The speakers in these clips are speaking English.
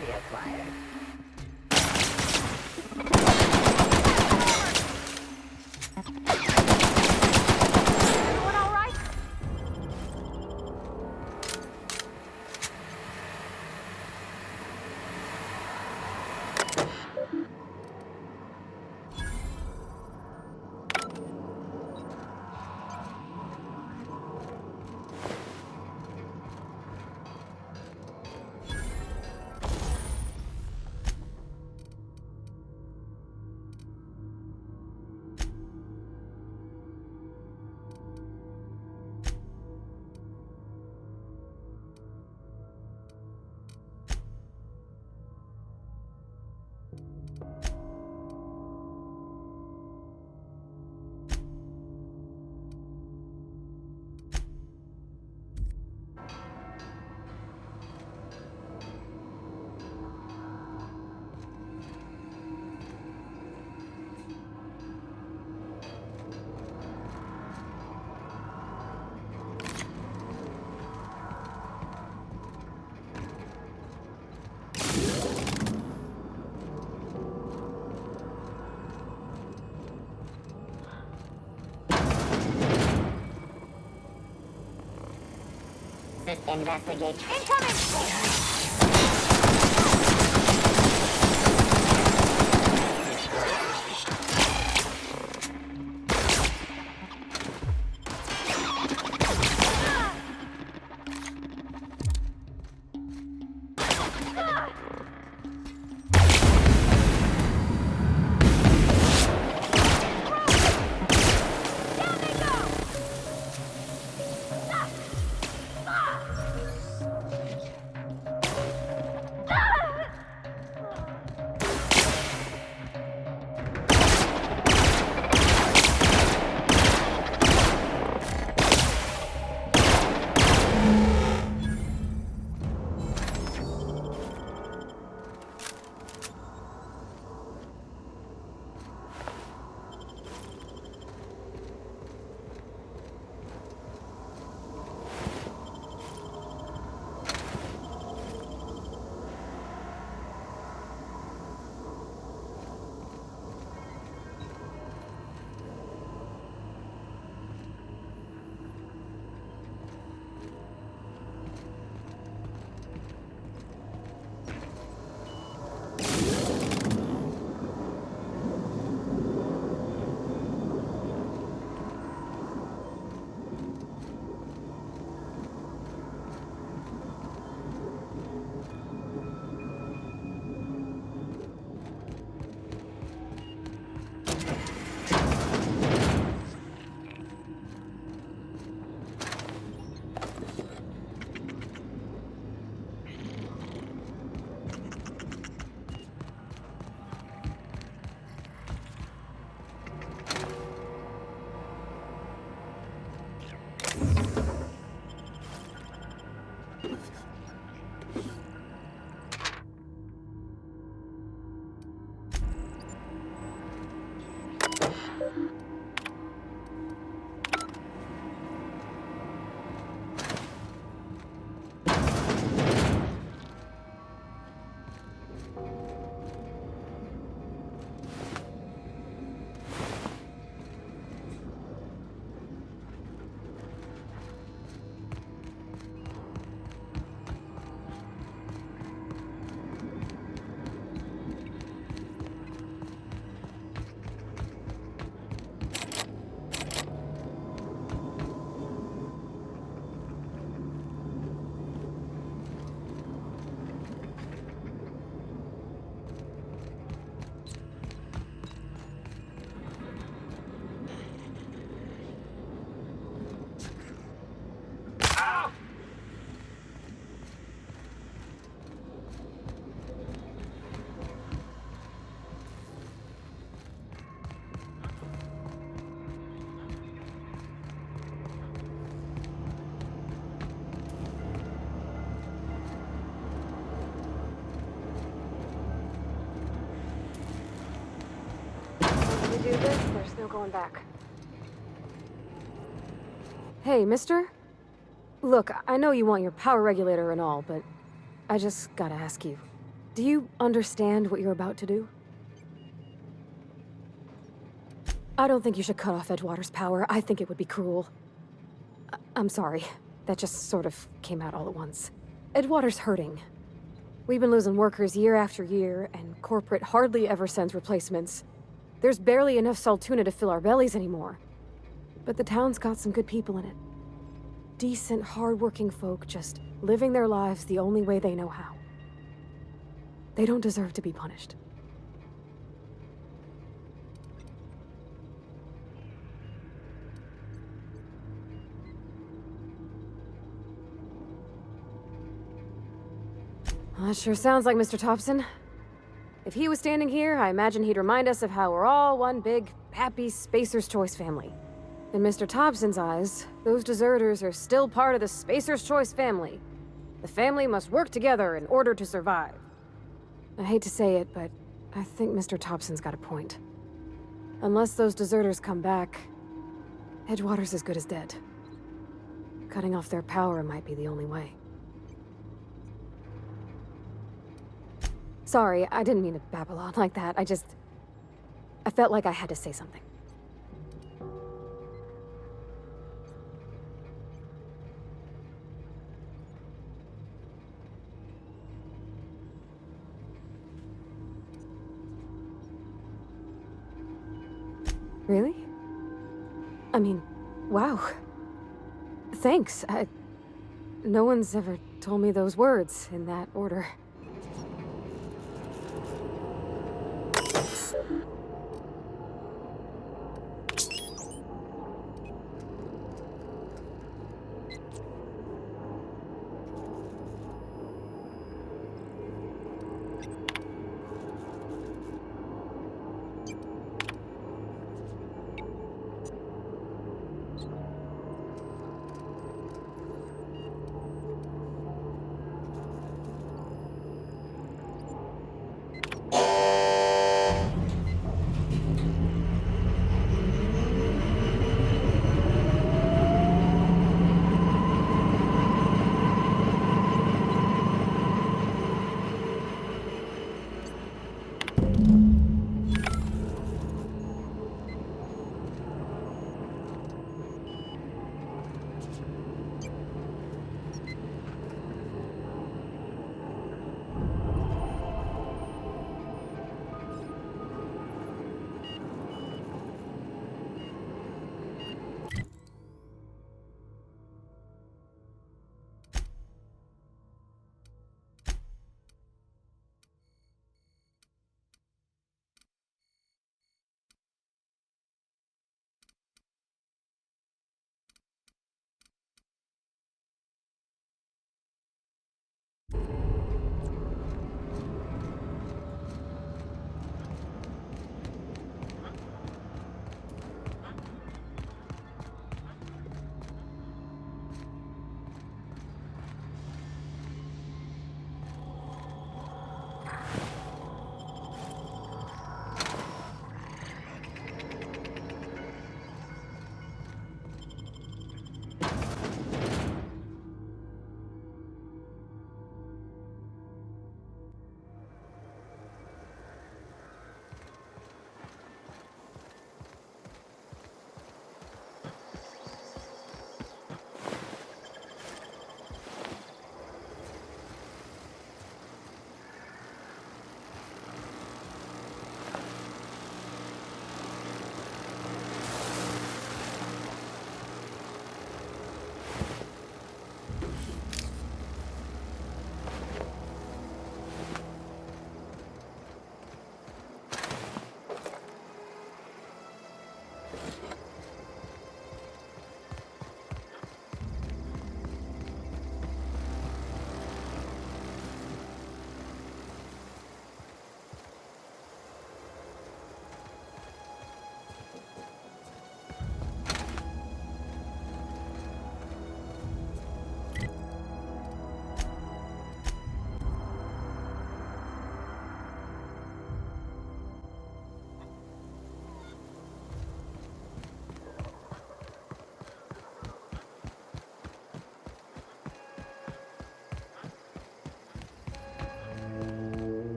Reacquired. Everyone all right? Investigate. Incoming! Down they go! Do this, there's no going back. Hey, mister? Look, I know you want your power regulator and all, but I just gotta ask you. Do you understand what you're about to do? I don't think you should cut off Edgewater's power. I think it would be cruel. I'm sorry. That just sort of came out all at once. Edgewater's hurting. We've been losing workers year after year, and corporate hardly ever sends replacements. There's barely enough Saltuna to fill our bellies anymore. But the town's got some good people in it. Decent, hard-working folk just living their lives the only way they know how. They don't deserve to be punished. Well, that sure sounds like Mr. Thompson. If he was standing here, I imagine he'd remind us of how we're all one big, happy Spacer's Choice family. In Mr. Thompson's eyes, those deserters are still part of the Spacer's Choice family. The family must work together in order to survive. I hate to say it, but I think Mr. Thompson's got a point. Unless those deserters come back, Edgewater's as good as dead. Cutting off their power might be the only way. Sorry, I didn't mean to babble on like that. I felt like I had to say something. Really? I mean, wow. Thanks. No one's ever told me those words in that order.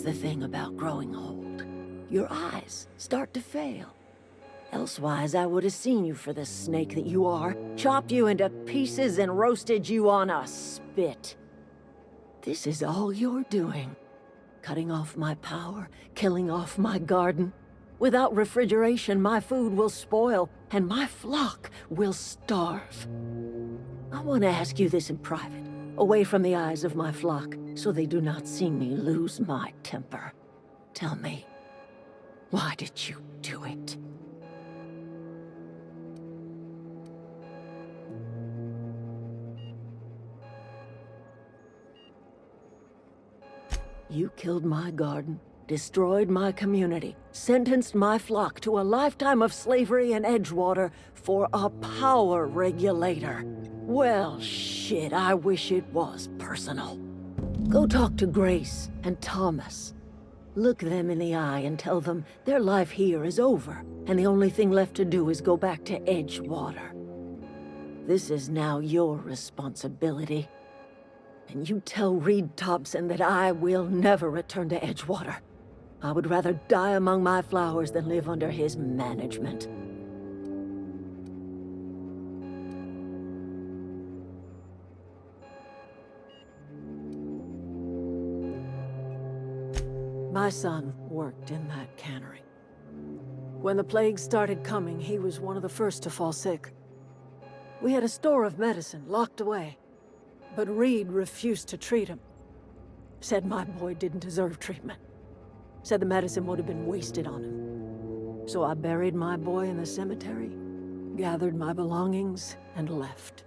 the thing about growing old. Your eyes start to fail. Elsewise, I would have seen you for the snake that you are, chopped you into pieces and roasted you on a spit. This is all you're doing. Cutting off my power, killing off my garden. Without refrigeration, my food will spoil, and my flock will starve. I want to ask you this in private, away from the eyes of my flock, so they do not see me lose my temper. Tell me, why did you do it? You killed my garden, destroyed my community, sentenced my flock to a lifetime of slavery in Edgewater for a power regulator. Well, shit, I wish it was personal. Go talk to Grace and Thomas. Look them in the eye and tell them their life here is over, and the only thing left to do is go back to Edgewater. This is now your responsibility. And you tell Reed Thompson that I will never return to Edgewater. I would rather die among my flowers than live under his management. My son worked in that cannery. When the plague started coming, he was one of the first to fall sick. We had a store of medicine locked away. But Reed refused to treat him. Said my boy didn't deserve treatment. Said the medicine would have been wasted on him. So I buried my boy in the cemetery, gathered my belongings, and left.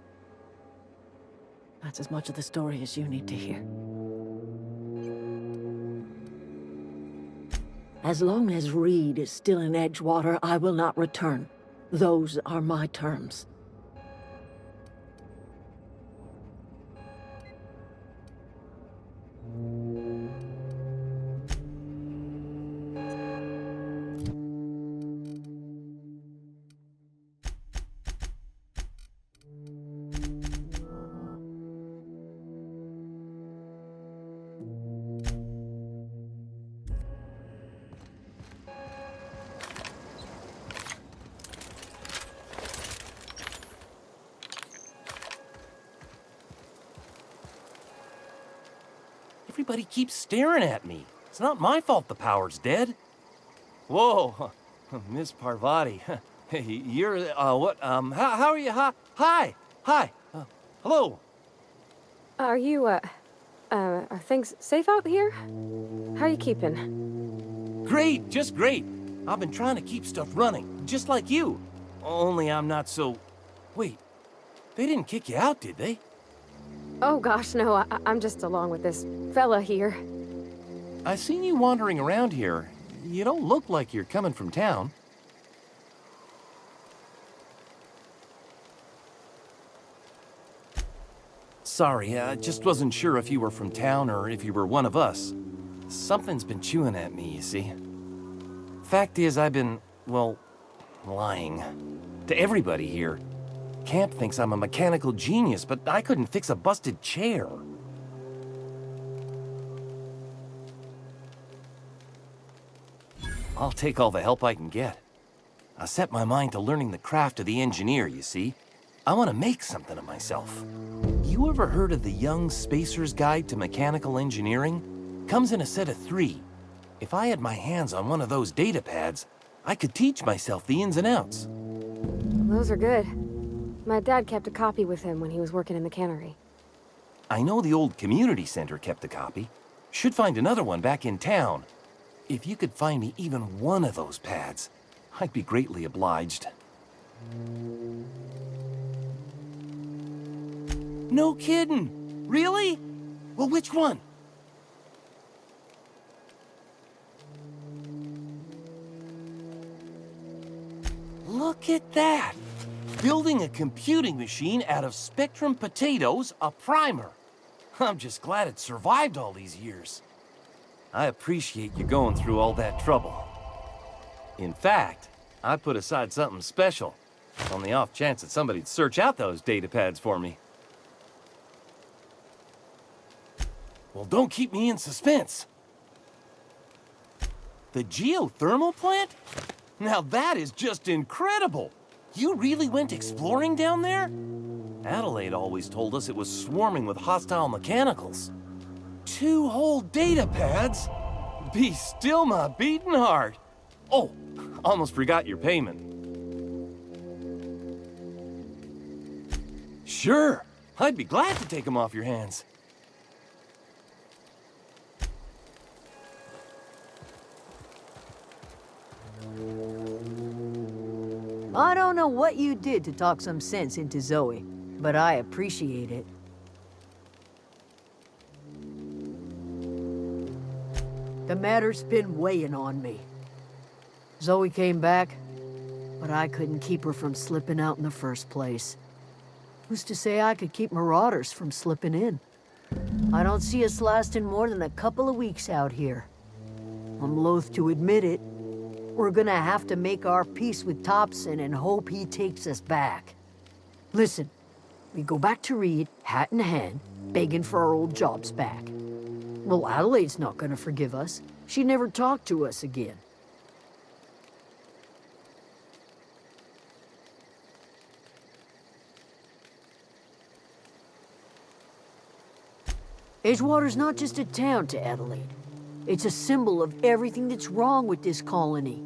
That's as much of the story as you need to hear. As long as Reed is still in Edgewater, I will not return. Those are my terms. Everybody keeps staring at me. It's not my fault the power's dead. Whoa, Miss Parvati. Hey, you're, what, how are you? Hi, hello. Are you, are things safe out here? How are you keeping? Great, just great. I've been trying to keep stuff running, just like you. Only I'm not so... Wait, they didn't kick you out, did they? Oh gosh, no, I'm just along with this fella here. I seen you wandering around here. You don't look like you're coming from town. Sorry, I just wasn't sure if you were from town or if you were one of us. Something's been chewing at me, you see. Fact is, I've been, well, lying. To everybody here. Camp thinks I'm a mechanical genius, but I couldn't fix a busted chair. I'll take all the help I can get. I set my mind to learning the craft of the engineer, you see. I want to make something of myself. You ever heard of the Young Spacer's Guide to Mechanical Engineering? Comes in a set of 3. If I had my hands on one of those data pads, I could teach myself the ins and outs. Those are good. My dad kept a copy with him when he was working in the cannery. I know the old community center kept a copy. Should find another one back in town. If you could find me even one of those pads, I'd be greatly obliged. No kidding! Really? Well, which one? Look at that! Building a computing machine out of Spectrum potatoes, a primer. I'm just glad it survived all these years. I appreciate you going through all that trouble. In fact, I put aside something special, on the off chance that somebody'd search out those data pads for me. Well, don't keep me in suspense. The geothermal plant? Now that is just incredible! You really went exploring down there? Adelaide always told us it was swarming with hostile mechanicals. 2 whole data pads? Be still my beating heart. Oh, almost forgot your payment. Sure, I'd be glad to take them off your hands. I don't know what you did to talk some sense into Zoe, but I appreciate it. The matter's been weighing on me. Zoe came back, but I couldn't keep her from slipping out in the first place. Who's to say I could keep marauders from slipping in? I don't see us lasting more than a couple of weeks out here. I'm loath to admit it. We're gonna have to make our peace with Thompson and hope he takes us back. Listen, we go back to Reed, hat in hand, begging for our old jobs back. Well, Adelaide's not gonna forgive us. She never talked to us again. Edgewater's not just a town to Adelaide. It's a symbol of everything that's wrong with this colony.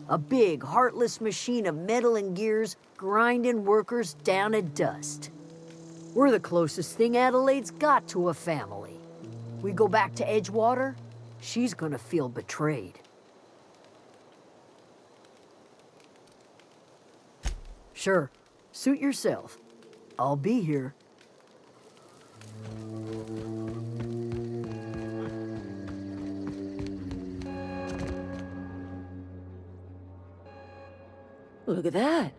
A big, heartless machine of metal and gears grinding workers down to dust. We're the closest thing Adelaide's got to a family. We go back to Edgewater, she's gonna feel betrayed. Sure, suit yourself. I'll be here. Look at that.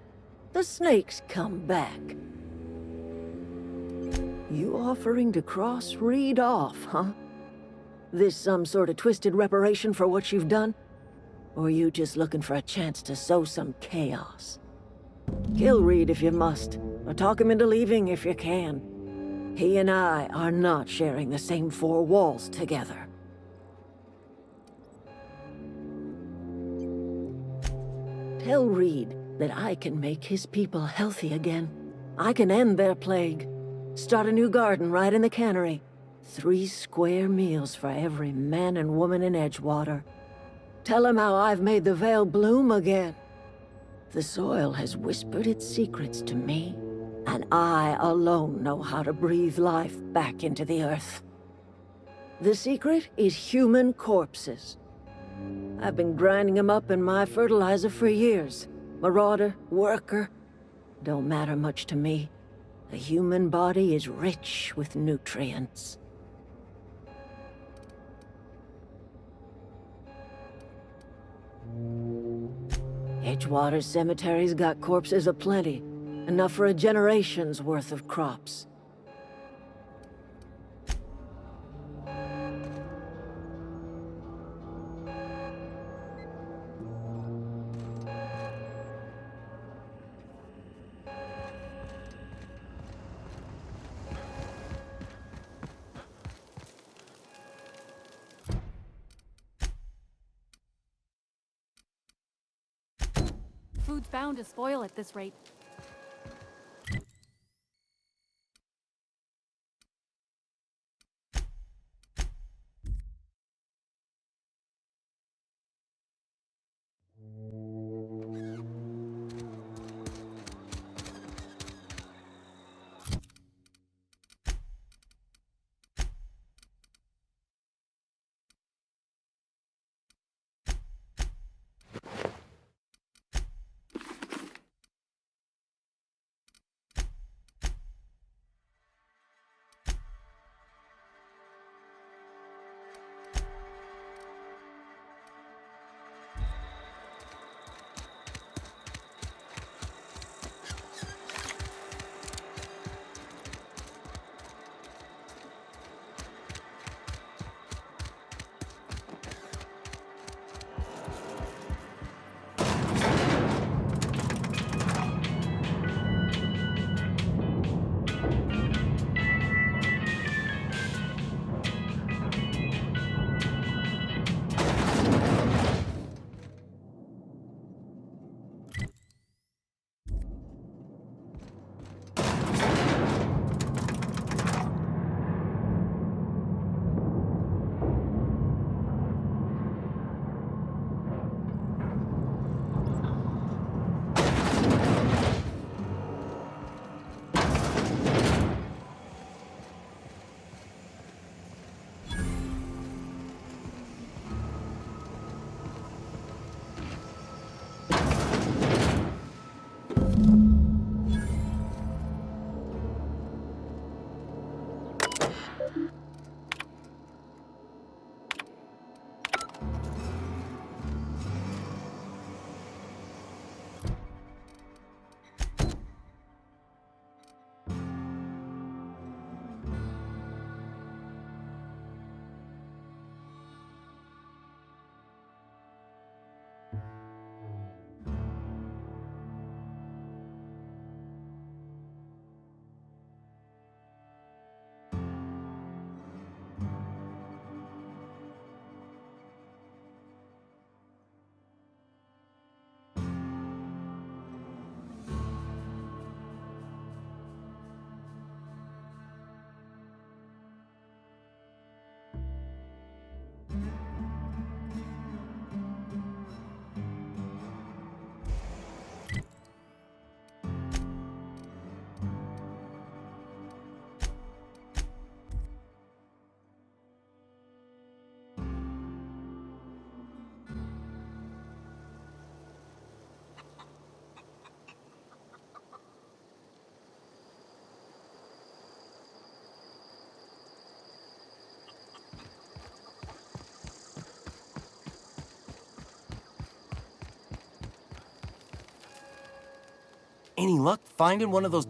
The snake's come back. You offering to cross Reed off, huh? This some sort of twisted reparation for what you've done? Or you just looking for a chance to sow some chaos? Kill Reed if you must, or talk him into leaving if you can. He and I are not sharing the same 4 walls together. Tell Reed that I can make his people healthy again. I can end their plague. Start a new garden right in the cannery. 3 square meals for every man and woman in Edgewater. Tell him how I've made the Vale bloom again. The soil has whispered its secrets to me, and I alone know how to breathe life back into the earth. The secret is human corpses. I've been grinding them up in my fertilizer for years. Marauder, worker, don't matter much to me. The human body is rich with nutrients. Edgewater Cemetery's got corpses aplenty, enough for a generation's worth of crops. Food's bound to spoil at this rate. Any luck finding one of those...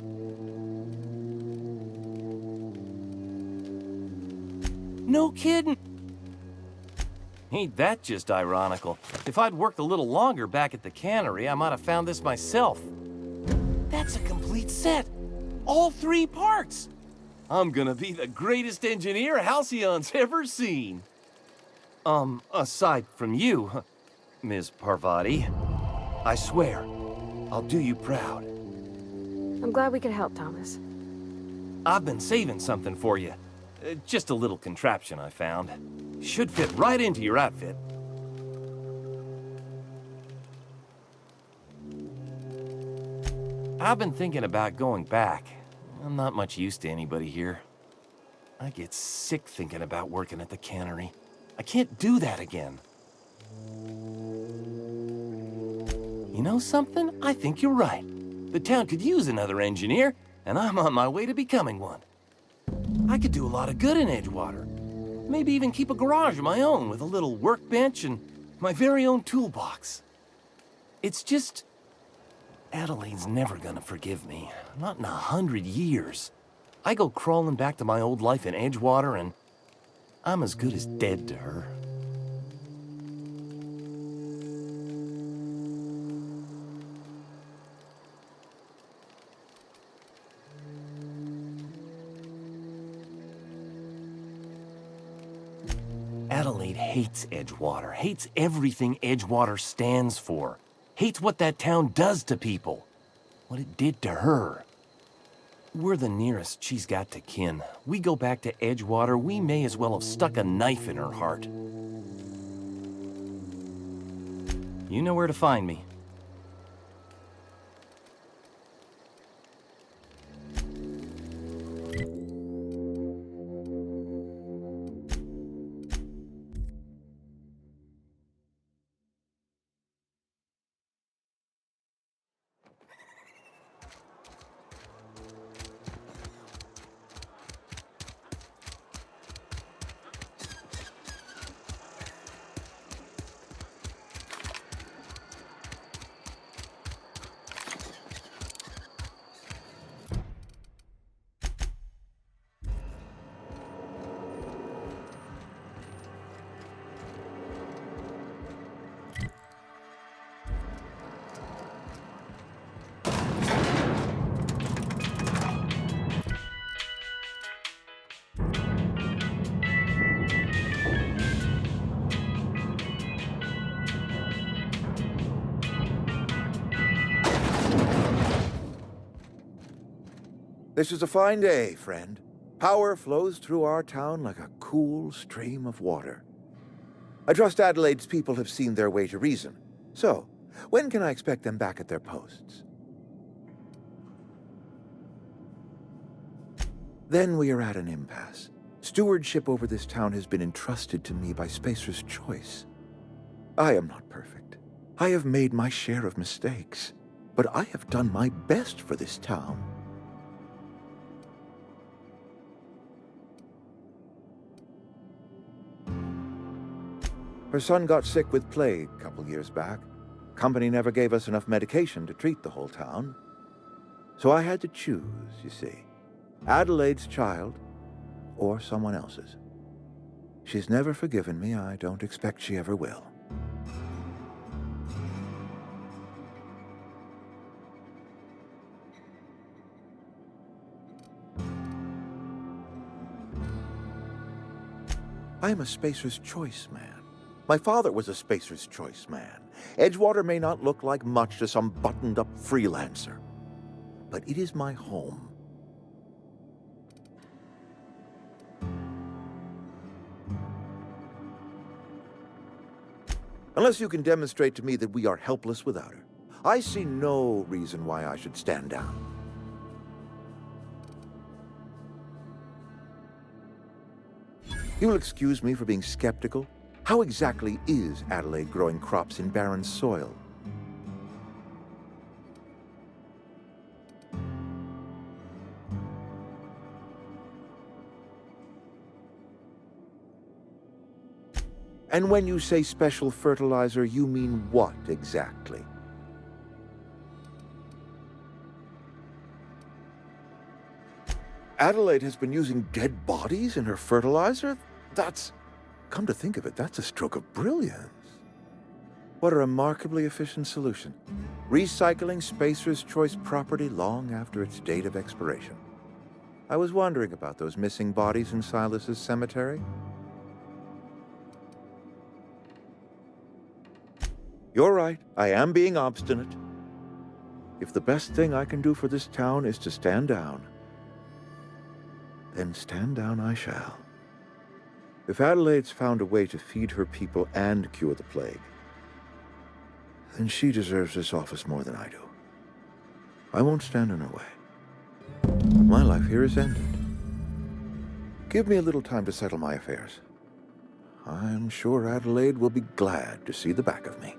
No kidding! Ain't that just ironical? If I'd worked a little longer back at the cannery, I might have found this myself. That's a complete set! All 3 parts! I'm gonna be the greatest engineer Halcyon's ever seen. Aside from you, Ms. Parvati, I swear, I'll do you proud. I'm glad we could help, Thomas. I've been saving something for you. Just a little contraption I found. Should fit right into your outfit. I've been thinking about going back. I'm not much use to anybody here. I get sick thinking about working at the cannery. I can't do that again. You know something? I think you're right. The town could use another engineer, and I'm on my way to becoming one. I could do a lot of good in Edgewater. Maybe even keep a garage of my own with a little workbench and my very own toolbox. It's just... Adelaide's never gonna forgive me. Not in 100 years. I go crawling back to my old life in Edgewater, and I'm as good as dead to her. Adelaide hates Edgewater, hates everything Edgewater stands for, hates what that town does to people, what it did to her. We're the nearest she's got to kin. We go back to Edgewater, we may as well have stuck a knife in her heart. You know where to find me. This is a fine day, friend. Power flows through our town like a cool stream of water. I trust Adelaide's people have seen their way to reason. So, when can I expect them back at their posts? Then we are at an impasse. Stewardship over this town has been entrusted to me by Spacer's Choice. I am not perfect. I have made my share of mistakes. But I have done my best for this town. Her son got sick with plague a couple years back. Company never gave us enough medication to treat the whole town. So I had to choose, you see. Adelaide's child, or someone else's. She's never forgiven me. I don't expect she ever will. I'm a Spacer's Choice man. My father was a Spacer's Choice man. Edgewater may not look like much to some buttoned-up freelancer, but it is my home. Unless you can demonstrate to me that we are helpless without her, I see no reason why I should stand down. You'll excuse me for being skeptical. How exactly is Adelaide growing crops in barren soil? And when you say special fertilizer, you mean what exactly? Adelaide has been using dead bodies in her fertilizer? That's... Come to think of it, that's a stroke of brilliance. What a remarkably efficient solution. Recycling Spacer's Choice property long after its date of expiration. I was wondering about those missing bodies in Silas's cemetery. You're right, I am being obstinate. If the best thing I can do for this town is to stand down, then stand down I shall. If Adelaide's found a way to feed her people and cure the plague, then she deserves this office more than I do. I won't stand in her way. My life here is ended. Give me a little time to settle my affairs. I'm sure Adelaide will be glad to see the back of me.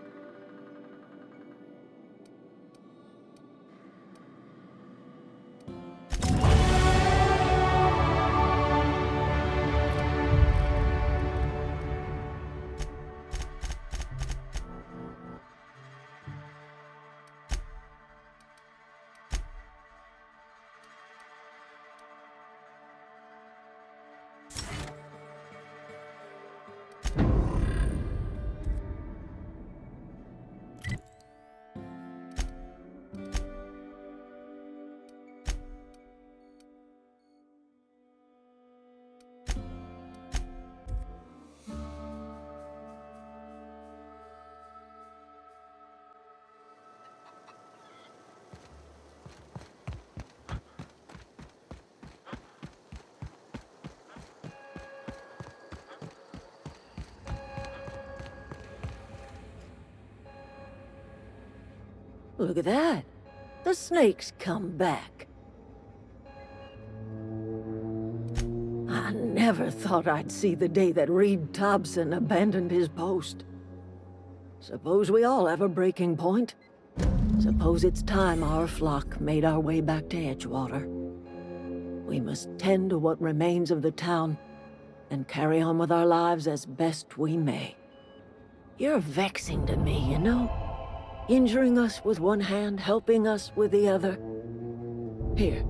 Look at that. The snake's come back. I never thought I'd see the day that Reed Thompson abandoned his post. Suppose we all have a breaking point. Suppose it's time our flock made our way back to Edgewater. We must tend to what remains of the town and carry on with our lives as best we may. You're vexing to me, you know? Injuring us with one hand, helping us with the other. Here,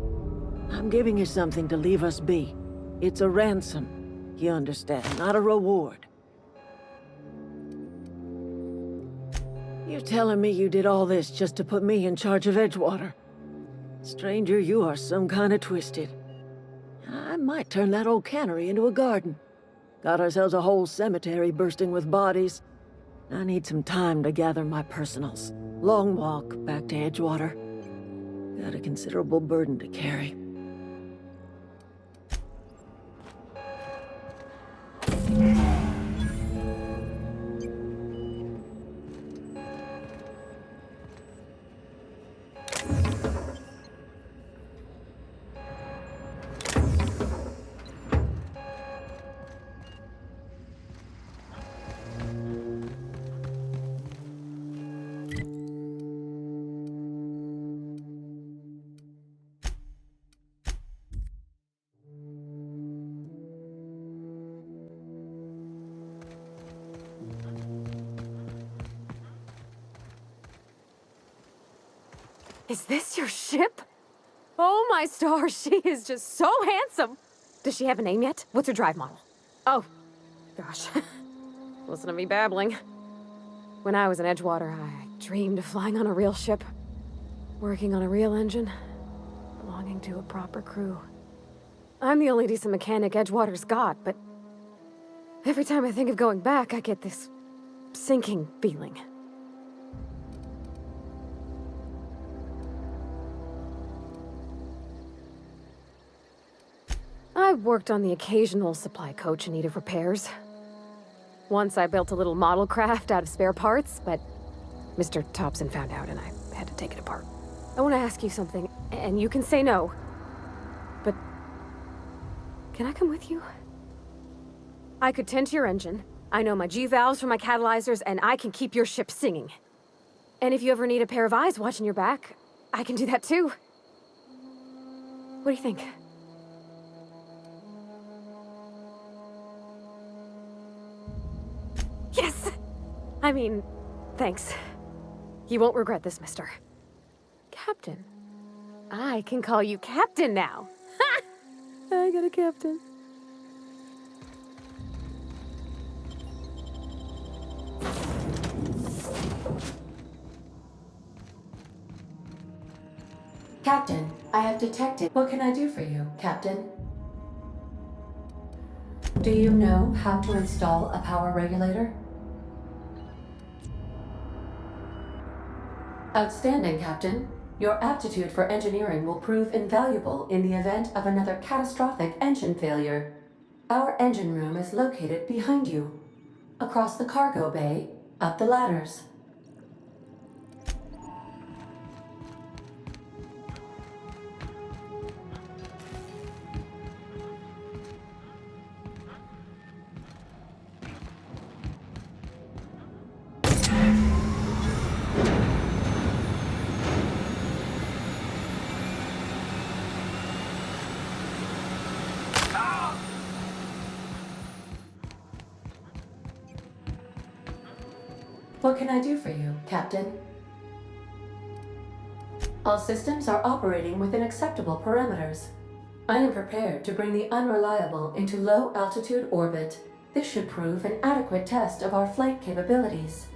I'm giving you something to leave us be. It's a ransom, you understand, not a reward. You're telling me you did all this just to put me in charge of Edgewater? Stranger, you are some kind of twisted. I might turn that old cannery into a garden. Got ourselves a whole cemetery bursting with bodies. I need some time to gather my personals. Long walk back to Edgewater. Got a considerable burden to carry. Is this your ship? Oh my stars, she is just so handsome! Does she have a name yet? What's her drive model? Oh, gosh. Listen to me babbling. When I was in Edgewater, I dreamed of flying on a real ship, working on a real engine, belonging to a proper crew. I'm the only decent mechanic Edgewater's got, but every time I think of going back, I get this sinking feeling. I worked on the occasional supply coach in need of repairs. Once I built a little model craft out of spare parts, but Mr. Thompson found out and I had to take it apart. I want to ask you something, and you can say no, but can I come with you? I could tend to your engine. I know my G-valves for my catalyzers, and I can keep your ship singing. And if you ever need a pair of eyes watching your back, I can do that too. What do you think? Yes! I mean, thanks. You won't regret this, mister. Captain. I can call you Captain now. Ha! I got a captain. Captain, I have detected. What can I do for you, Captain? Do you know how to install a power regulator? Outstanding, Captain. Your aptitude for engineering will prove invaluable in the event of another catastrophic engine failure. Our engine room is located behind you, across the cargo bay, up the ladders. What can I do for you, Captain? All systems are operating within acceptable parameters. I am prepared to bring the Unreliable into low-altitude orbit. This should prove an adequate test of our flight capabilities.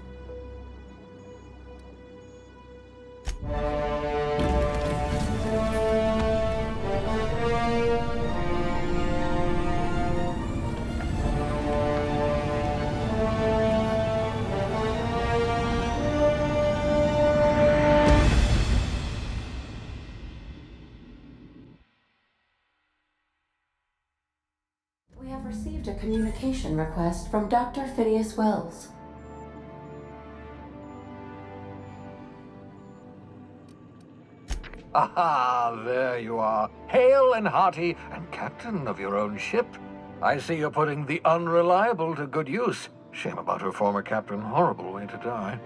We have received a communication request from Dr. Phineas Wells. Ah, there you are, hale and hearty, and captain of your own ship. I see you're putting the Unreliable to good use. Shame about her former captain. Horrible way to die.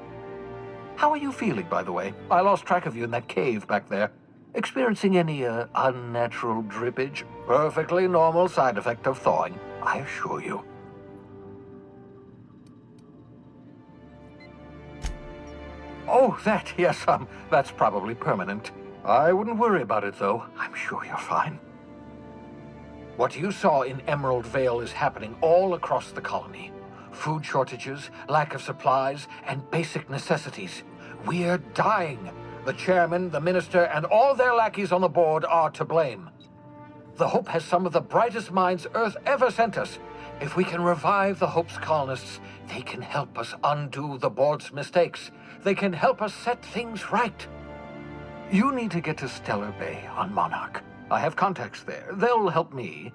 How are you feeling, by the way? I lost track of you in that cave back there. Experiencing any, unnatural drippage? Perfectly normal side effect of thawing, I assure you. Oh, that, yes, that's probably permanent. I wouldn't worry about it, though. I'm sure you're fine. What you saw in Emerald Vale is happening all across the colony. Food shortages, lack of supplies, and basic necessities. We're dying. The chairman, the minister, and all their lackeys on the board are to blame. The Hope has some of the brightest minds Earth ever sent us. If we can revive the Hope's colonists, they can help us undo the board's mistakes. They can help us set things right. You need to get to Stellar Bay on Monarch. I have contacts there. They'll help me,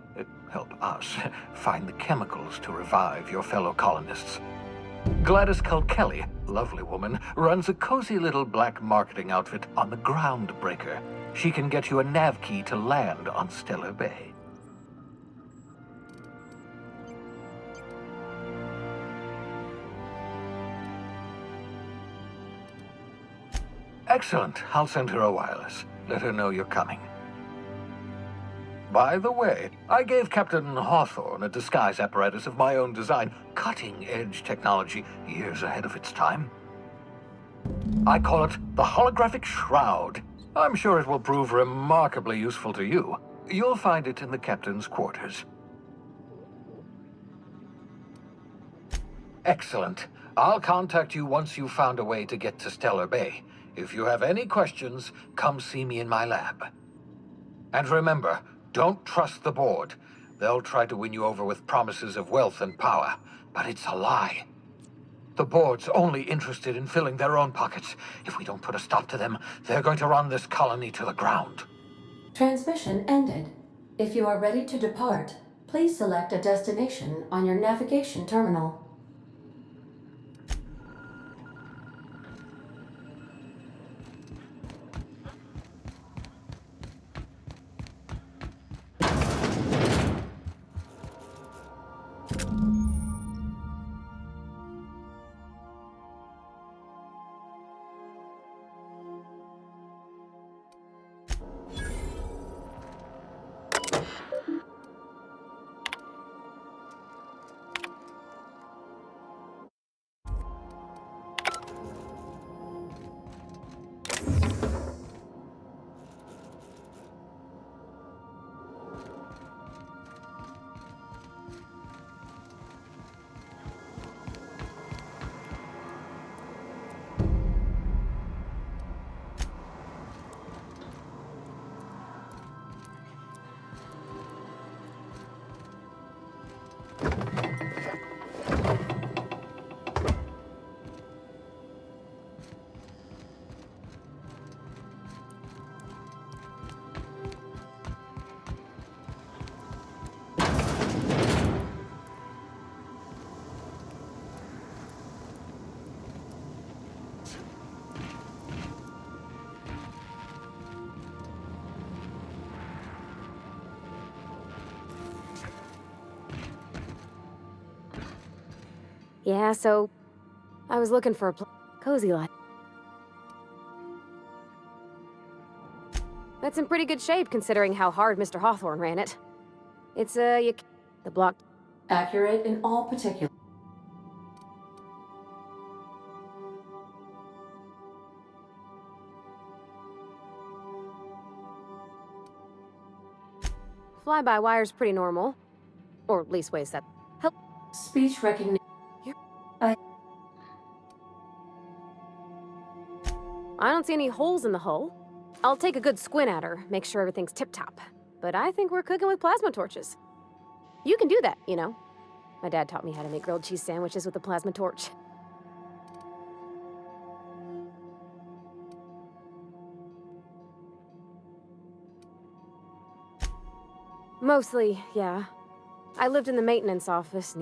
help us, find the chemicals to revive your fellow colonists. Gladys Kilkelly, lovely woman, runs a cozy little black marketing outfit on the Groundbreaker. She can get you a nav key to land on Stellar Bay. Excellent. I'll send her a wireless. Let her know you're coming. By the way, I gave Captain Hawthorne a disguise apparatus of my own design, cutting-edge technology, years ahead of its time. I call it the Holographic Shroud. I'm sure it will prove remarkably useful to you. You'll find it in the captain's quarters. Excellent. I'll contact you once you've found a way to get to Stellar Bay. If you have any questions, come see me in my lab. And remember, don't trust the board. They'll try to win you over with promises of wealth and power, but it's a lie. The board's only interested in filling their own pockets. If we don't put a stop to them, they're going to run this colony to the ground. Transmission ended. If you are ready to depart, please select a destination on your navigation terminal. Yeah, so I was looking for a cozy life. That's in pretty good shape considering how hard Mr. Hawthorne ran it. It's, the block. Accurate in all particulars. Fly-by-wire's pretty normal. Or at least ways that help. Speech recognition. I don't see any holes in the hull. I'll take a good squint at her, make sure everything's tip-top. But I think we're cooking with plasma torches. You can do that, you know. My dad taught me how to make grilled cheese sandwiches with a plasma torch. Mostly, yeah. I lived in the maintenance office.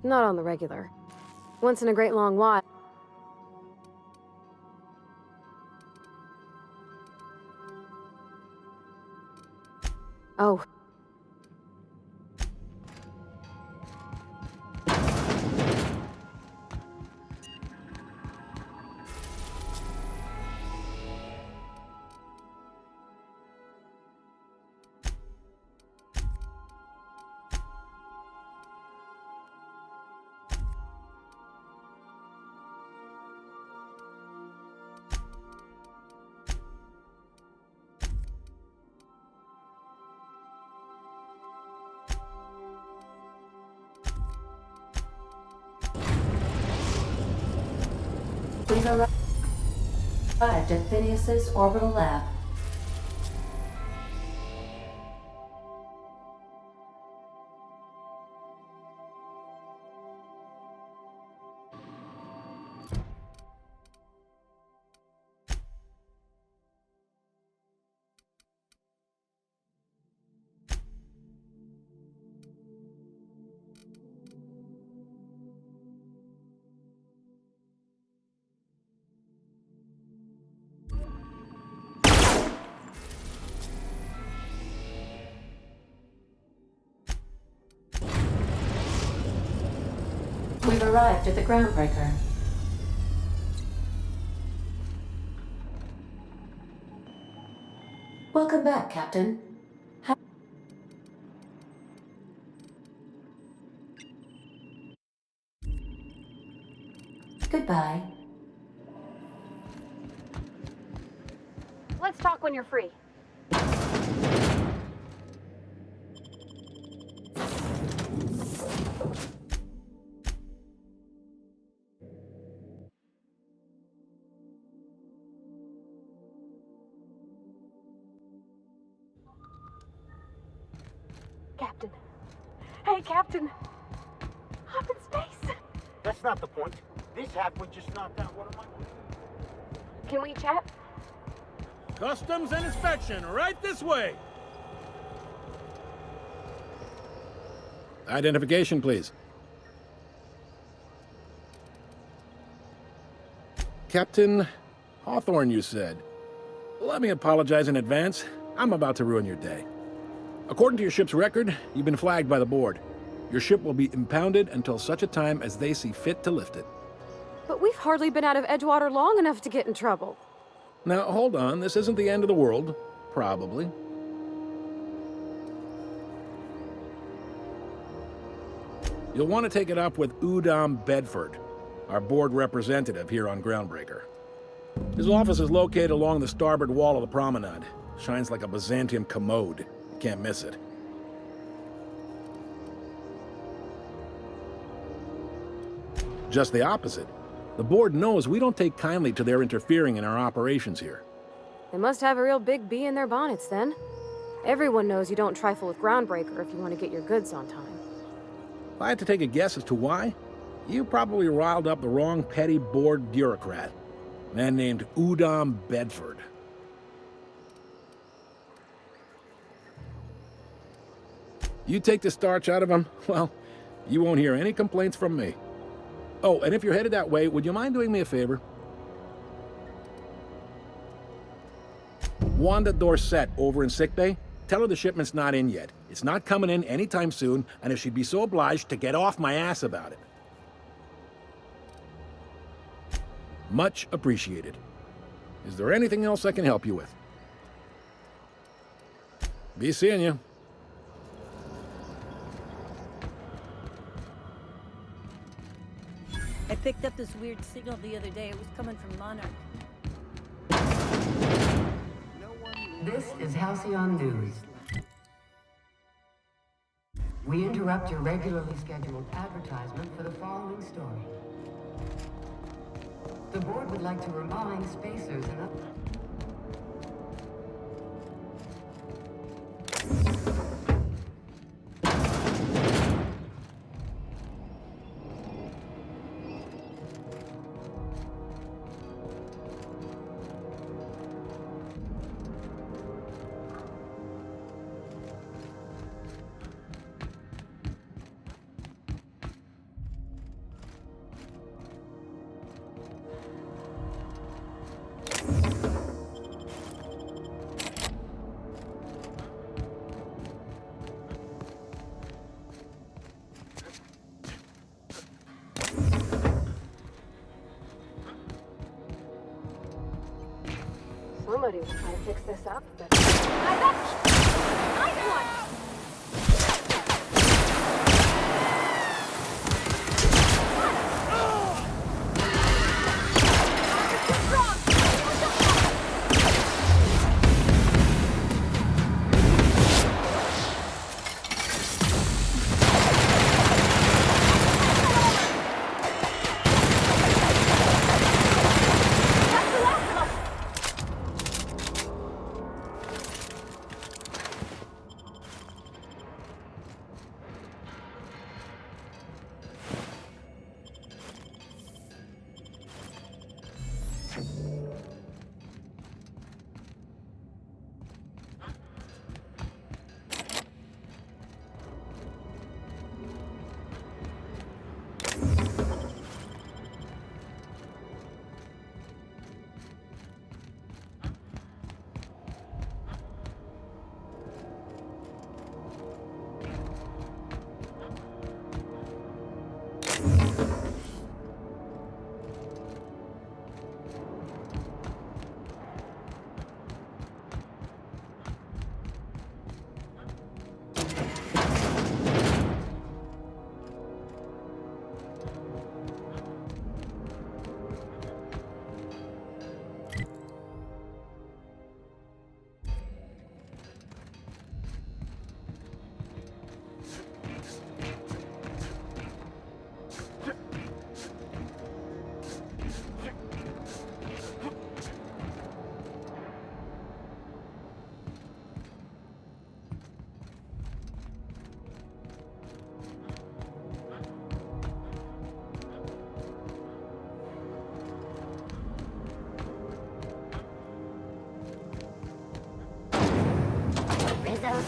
Not on the regular. Once in a great long while. Oh. We've arrived at Phineas's orbital lab. We've arrived at the groundbreaker. Welcome back, Captain. Goodbye. Let's talk when you're free. Captain. Hey, Captain. I'm in space. That's not the point. This halfway just knocked out one of my... Can we chat? Customs and inspection, right this way. Identification, please. Captain Hawthorne, you said. Let me apologize in advance. I'm about to ruin your day. According to your ship's record, you've been flagged by the board. Your ship will be impounded until such a time as they see fit to lift it. But we've hardly been out of Edgewater long enough to get in trouble. Now, hold on. This isn't the end of the world. Probably. You'll want to take it up with Udom Bedford, our board representative here on Groundbreaker. His office is located along the starboard wall of the promenade. Shines like a Byzantium commode. You can't miss it. Just the opposite. The board knows we don't take kindly to their interfering in our operations here. They must have a real big bee in their bonnets, then. Everyone knows you don't trifle with Groundbreaker if you want to get your goods on time. If I had to take a guess as to why, you probably riled up the wrong petty board bureaucrat. A man named Udom Bedford. You take the starch out of him, well, you won't hear any complaints from me. Oh, and if you're headed that way, would you mind doing me a favor? Wanda Dorset over in sickbay? Tell her the shipment's not in yet. It's not coming in anytime soon, and if she'd be so obliged to get off my ass about it. Much appreciated. Is there anything else I can help you with? Be seeing you. I picked up this weird signal the other day. It was coming from Monarch. This is Halcyon News. We interrupt your regularly scheduled advertisement for the following story. The board would like to remind spacers and others. Somebody was trying to fix this up, but...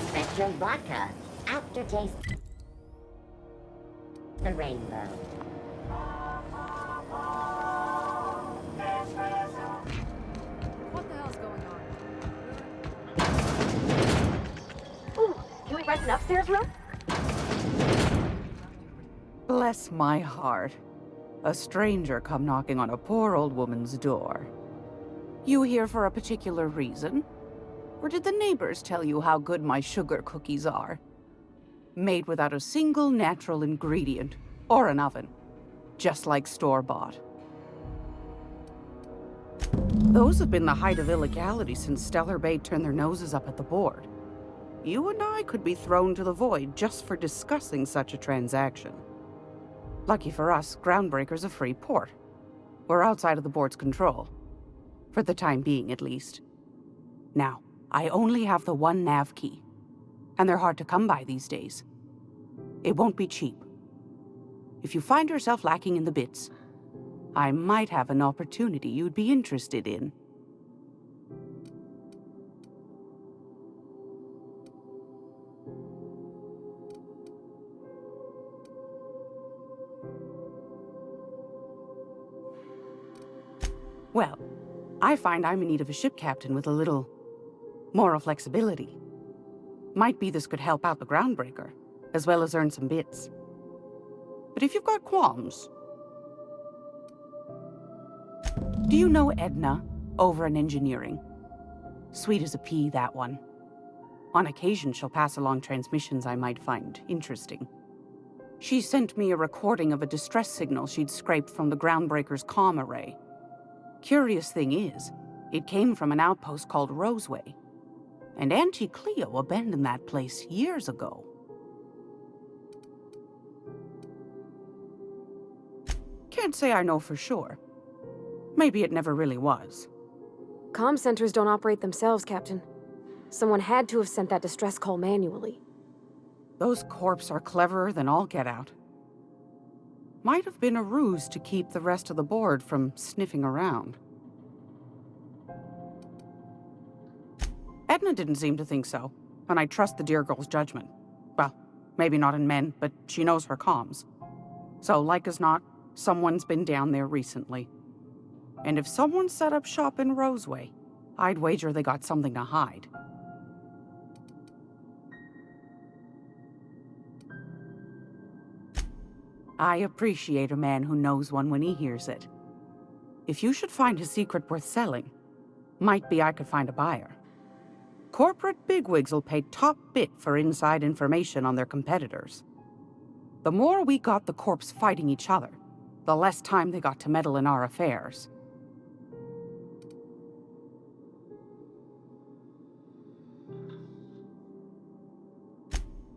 Spectrum Vodka. Aftertaste. The rainbow. What the hell's going on? Ooh, can we rent an upstairs room? Bless my heart. A stranger come knocking on a poor old woman's door. You here for a particular reason? Or did the neighbors tell you how good my sugar cookies are? Made without a single natural ingredient, or an oven. Just like store-bought. Those have been the height of illegality since Stellar Bay turned their noses up at the board. You and I could be thrown to the void just for discussing such a transaction. Lucky for us, Groundbreaker's a free port. We're outside of the board's control. For the time being, at least. Now, I only have the one nav key, and they're hard to come by these days. It won't be cheap. If you find yourself lacking in the bits, I might have an opportunity you'd be interested in. Well, I find I'm in need of a ship captain with a little Moral flexibility. Might be this could help out the Groundbreaker, as well as earn some bits. But if you've got qualms... Do you know Edna, over in engineering? Sweet as a pea, that one. On occasion, she'll pass along transmissions I might find interesting. She sent me a recording of a distress signal she'd scraped from the Groundbreaker's comm array. Curious thing is, it came from an outpost called Roseway. And Auntie Cleo abandoned that place years ago. Can't say I know for sure. Maybe it never really was. Comm centers don't operate themselves, Captain. Someone had to have sent that distress call manually. Those corps are cleverer than all get out. Might have been a ruse to keep the rest of the board from sniffing around. Edna didn't seem to think so, and I trust the dear girl's judgment. Well, maybe not in men, but she knows her comms. So, like as not, someone's been down there recently. And if someone set up shop in Roseway, I'd wager they got something to hide. I appreciate a man who knows one when he hears it. If you should find a secret worth selling, might be I could find a buyer. Corporate bigwigs will pay top bit for inside information on their competitors. The more we got the corps fighting each other, the less time they got to meddle in our affairs.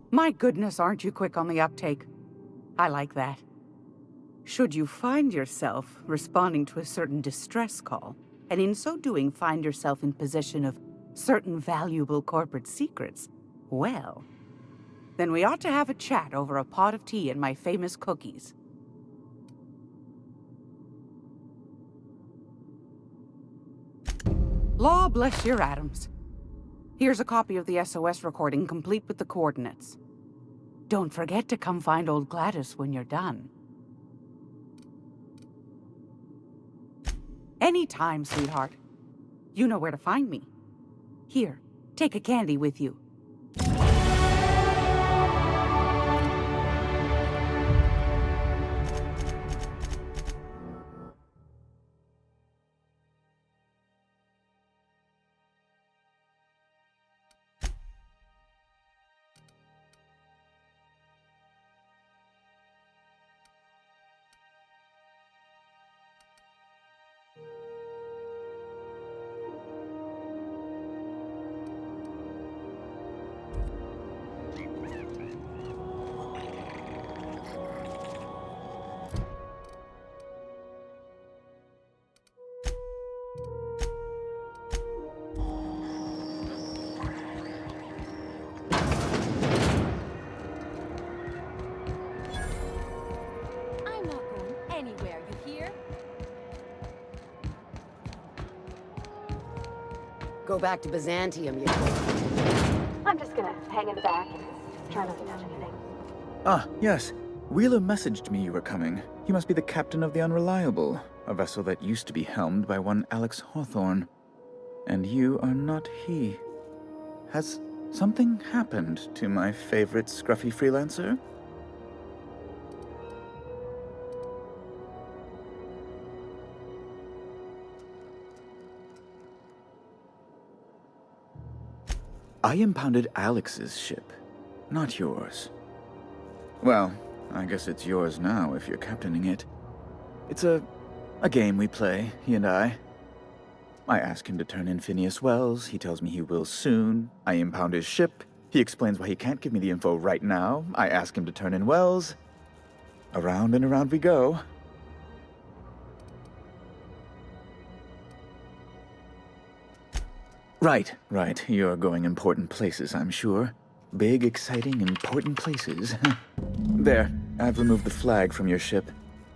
My goodness, aren't you quick on the uptake? I like that. Should you find yourself responding to a certain distress call, and in so doing find yourself in possession of certain valuable corporate secrets, well, then we ought to have a chat over a pot of tea and my famous cookies. Law bless your atoms. Here's a copy of the SOS recording complete with the coordinates. Don't forget to come find old Gladys when you're done. Anytime, sweetheart. You know where to find me. Here, take a candy with you. Go back to Byzantium, you I'm just gonna hang in the back and try not to touch anything. Ah, yes. Wheeler messaged me you were coming. He must be the captain of the Unreliable, a vessel that used to be helmed by one Alex Hawthorne. And you are not he. Has something happened to my favorite scruffy freelancer? I impounded Alex's ship, not yours. Well, I guess it's yours now if you're captaining it. It's a game we play, he and I. I ask him to turn in Phineas Wells, he tells me he will soon. I impound his ship, he explains why he can't give me the info right now. I ask him to turn in Wells. Around and around we go. Right. You're going important places, I'm sure. Big, exciting, important places. There, I've removed the flag from your ship.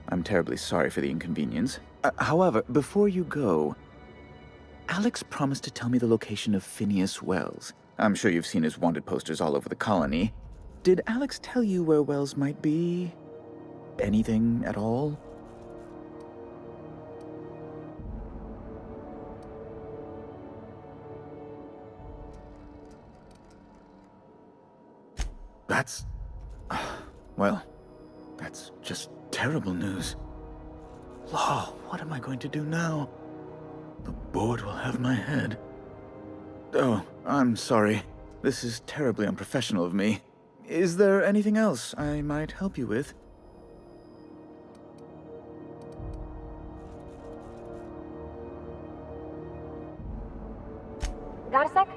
I'm terribly sorry for the inconvenience. However, before you go, Alex promised to tell me the location of Phineas Wells. I'm sure you've seen his wanted posters all over the colony. Did Alex tell you where Wells might be? Anything at all? That's... well, that's just terrible news. Law, what am I going to do now? The board will have my head. Oh, I'm sorry. This is terribly unprofessional of me. Is there anything else I might help you with? Got a sec?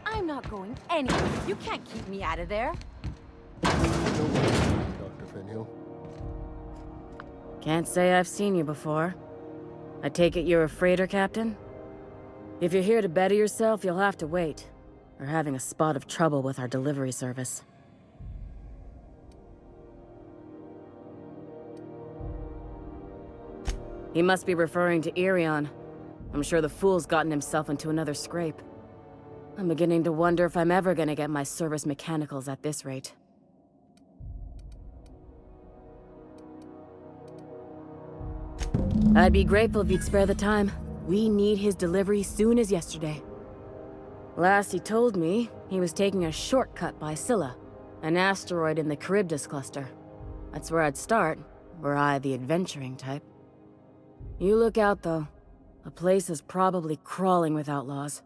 I'm not going anywhere. You can't keep me out of there. Dr. Finhill. Can't say I've seen you before. I take it you're a freighter captain? If you're here to better yourself, you'll have to wait. We're having a spot of trouble with our delivery service. He must be referring to Irion. I'm sure the fool's gotten himself into another scrape. I'm beginning to wonder if I'm ever gonna get my service mechanicals at this rate. I'd be grateful if you'd spare the time. We need his delivery soon as yesterday. Last he told me, he was taking a shortcut by Scylla, an asteroid in the Charybdis cluster. That's where I'd start, were I the adventuring type. You look out, though. The place is probably crawling with outlaws.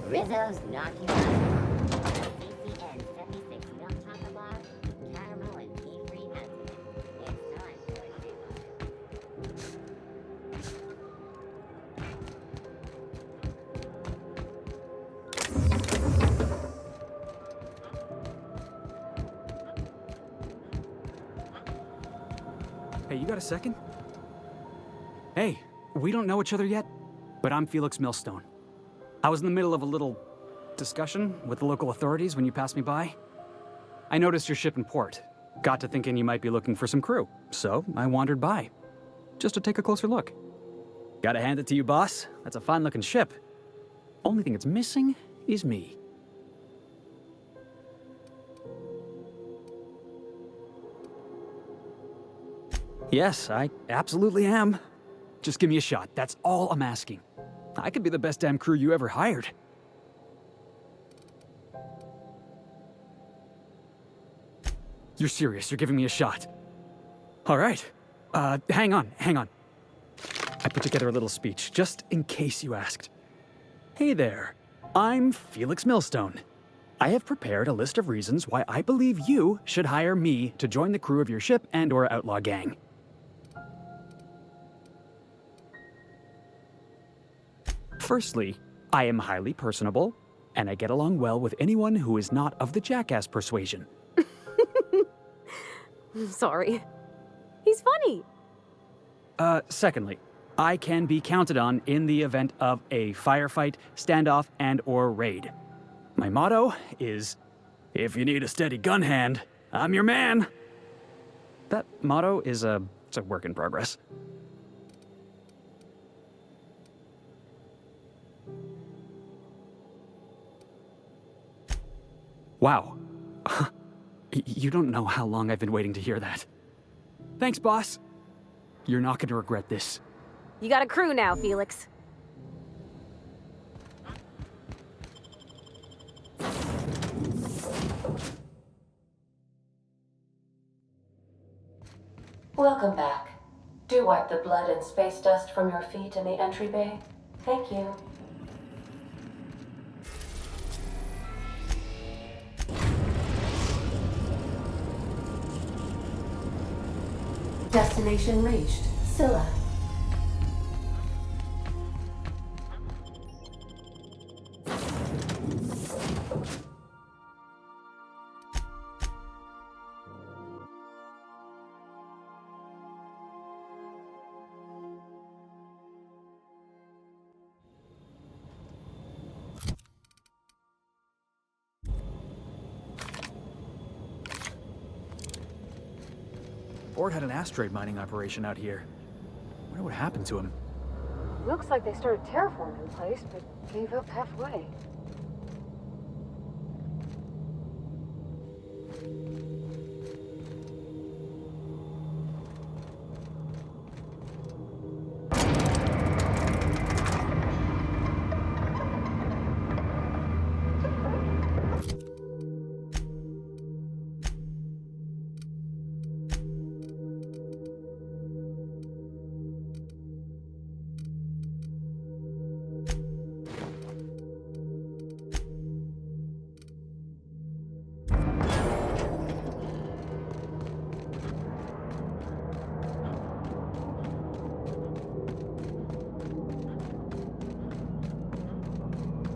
Rizzo's knocking on CCN 76 milk chocolate bar, caramel and tea-free nuts. It's time for a shake. Hey, you got a second? Hey, we don't know each other yet, but I'm Felix Millstone. I was in the middle of a little discussion with the local authorities when you passed me by. I noticed your ship in port. Got to thinking you might be looking for some crew, so I wandered by, just to take a closer look. Gotta hand it to you, boss. That's a fine-looking ship. Only thing it's missing is me. Yes, I absolutely am. Just give me a shot. That's all I'm asking. I could be the best damn crew you ever hired. You're serious, you're giving me a shot. All right. Hang on. I put together a little speech, just in case you asked. Hey there, I'm Felix Millstone. I have prepared a list of reasons why I believe you should hire me to join the crew of your ship and/or outlaw gang. Firstly, I am highly personable, and I get along well with anyone who is not of the jackass persuasion. Sorry. He's funny. Secondly, I can be counted on in the event of a firefight, standoff, and/or raid. My motto is, if you need a steady gun hand, I'm your man. That motto is it's a work in progress. Wow. You don't know how long I've been waiting to hear that. Thanks, boss. You're not going to regret this. You got a crew now, Felix. Welcome back. Do wipe the blood and space dust from your feet in the entry bay. Thank you. Destination reached. Scylla. Board had an asteroid mining operation out here. Wonder what happened to him. Looks like they started terraforming the place, but gave up halfway.